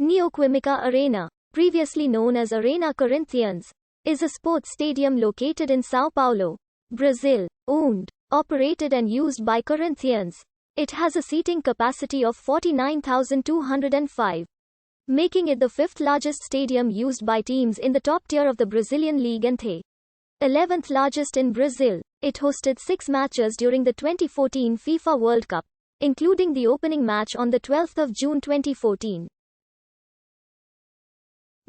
Neoquímica Arena, previously known as Arena Corinthians, is a sports stadium located in São Paulo, Brazil, owned, operated and used by Corinthians. It has a seating capacity of 49,205, making it the fifth largest stadium used by teams in the top tier of the Brazilian league and the 11th largest in Brazil. It hosted 6 matches during the 2014 FIFA World Cup, including the opening match on the 12th of June 2014.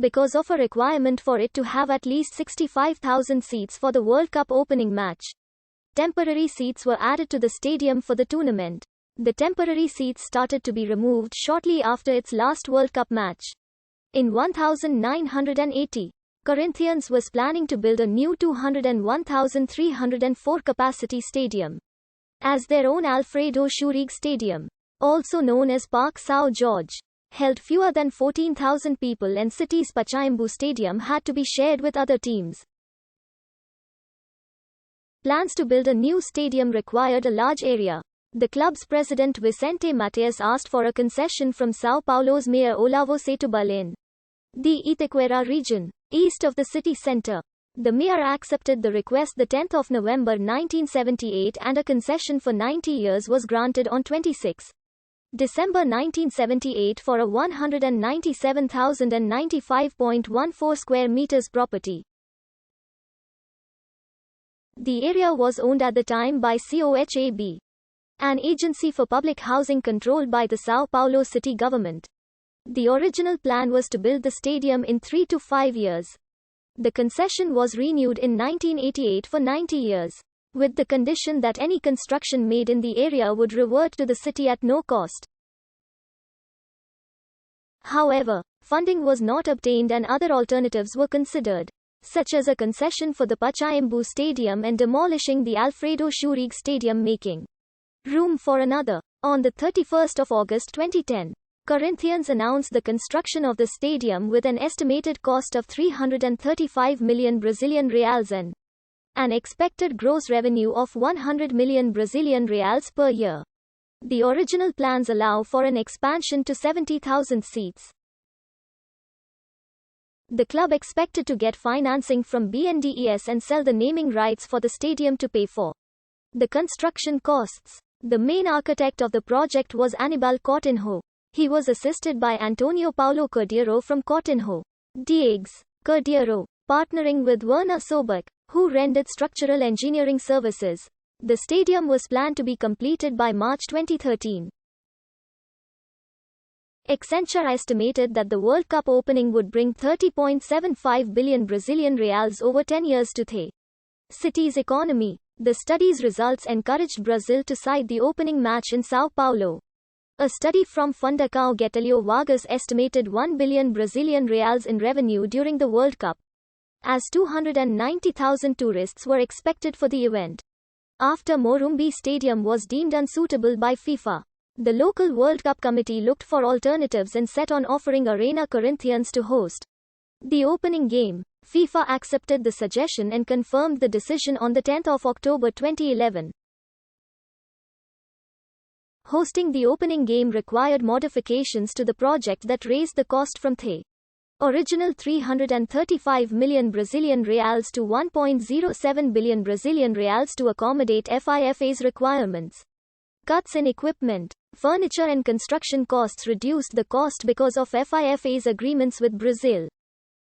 Because of a requirement for it to have at least 65,000 seats for the World Cup opening match, temporary seats were added to the stadium for the tournament. The temporary seats started to be removed shortly after its last World Cup match. In 1980, Corinthians was planning to build a new 201,304 capacity stadium as their own Alfredo Schurrig Stadium, also known as Parque São Jorge, held fewer than 14,000 people, and City's Pacaembu Stadium had to be shared with other teams. Plans to build a new stadium required a large area. The club's president Vicente Mateus asked for a concession from São Paulo's mayor Olavo Setúbal in the Itaquera region, east of the city center. The mayor accepted the request the 10th of November 1978, and a concession for 90 years was granted on 26 December 1978 for a 197,095.14 square meters property. The area was owned at the time by COHAB, an agency for public housing controlled by the São Paulo city government. The original plan was to build the stadium in 3 to 5 years. The concession was renewed in 1988 for 90 years, with the condition that any construction made in the area would revert to the city at no cost. However, funding was not obtained and other alternatives were considered, such as a concession for the Pacaembu Stadium and demolishing the Alfredo Schurrig Stadium, making room for another. On the 31st of August 2010, Corinthians announced the construction of the stadium with an estimated cost of 335 million Brazilian reals and an expected gross revenue of 100 million Brazilian reals per year. The original plans allow for an expansion to 70,000 seats. The club expected to get financing from BNDES and sell the naming rights for the stadium to pay for the construction costs. The main architect of the project was Aníbal Coutinho. He was assisted by Antonio Paulo Cordeiro from Coutinho Diegues Cordeiro, partnering with Werner Sobek, who rendered structural engineering services. The stadium was planned to be completed by March 2013. Accenture estimated that the World Cup opening would bring 30.75 billion Brazilian reals over 10 years to the city's economy. The study's results encouraged Brazil to side the opening match in São Paulo. A study from Fundação Getúlio Vargas estimated 1 billion Brazilian reals in revenue during the World Cup, as 290,000 tourists were expected for the event. After Morumbi Stadium was deemed unsuitable by FIFA, the local World Cup committee looked for alternatives and set on offering Arena Corinthians to host the opening game. FIFA accepted the suggestion and confirmed the decision on the 10th of October 2011. Hosting the opening game required modifications to the project that raised the cost from the original 335 million Brazilian reals to 1.07 billion Brazilian reals to accommodate FIFA's requirements. Cuts in equipment, furniture and construction costs reduced the cost because of FIFA's agreements with Brazil.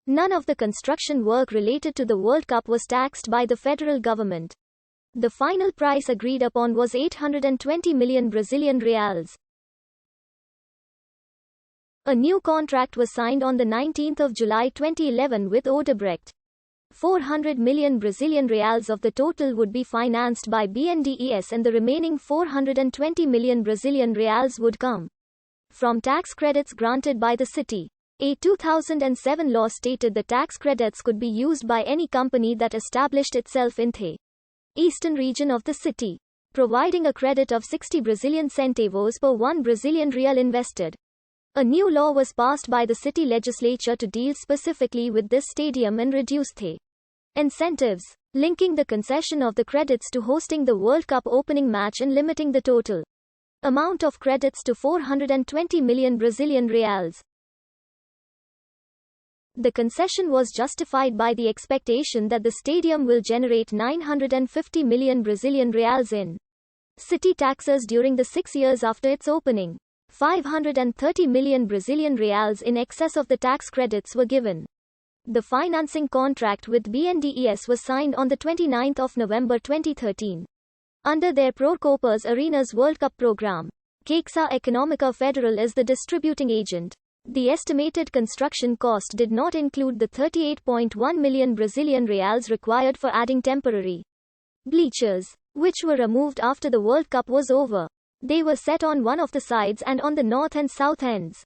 None of the construction work related to the World Cup was taxed by the federal government. The final price agreed upon was 820 million Brazilian reals. A new contract was signed on the 19th of July 2011 with Odebrecht. 400 million Brazilian reals of the total would be financed by BNDES, and the remaining 420 million Brazilian reals would come from tax credits granted by the city. A 2007 law stated the tax credits could be used by any company that established itself in the eastern region of the city, providing a credit of 60 Brazilian centavos per 1 Brazilian real invested. A new law was passed by the city legislature to deal specifically with this stadium and reduce the incentives, linking the concession of the credits to hosting the World Cup opening match and limiting the total amount of credits to 420 million Brazilian reals. The concession was justified by the expectation that the stadium will generate 950 million Brazilian reals in city taxes during the 6 years after its opening. 530 million Brazilian reals in excess of the tax credits were given. The financing contract with BNDES was signed on 29 November 2013. Under their Procopers Arenas World Cup program, Caixa Econômica Federal is the distributing agent. The estimated construction cost did not include the 38.1 million Brazilian reals required for adding temporary bleachers, which were removed after the World Cup was over. They were set on one of the sides and on the north and south ends.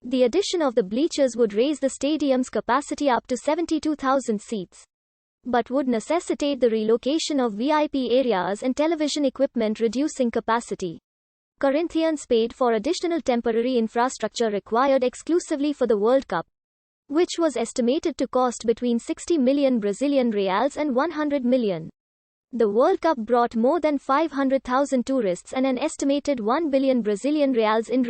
The addition of the bleachers would raise the stadium's capacity up to 72,000 seats, but would necessitate the relocation of VIP areas and television equipment, reducing capacity. Corinthians paid for additional temporary infrastructure required exclusively for the World Cup, which was estimated to cost between 60 million Brazilian reals and 100 million. The World Cup brought more than 500,000 tourists and an estimated 1 billion Brazilian reals in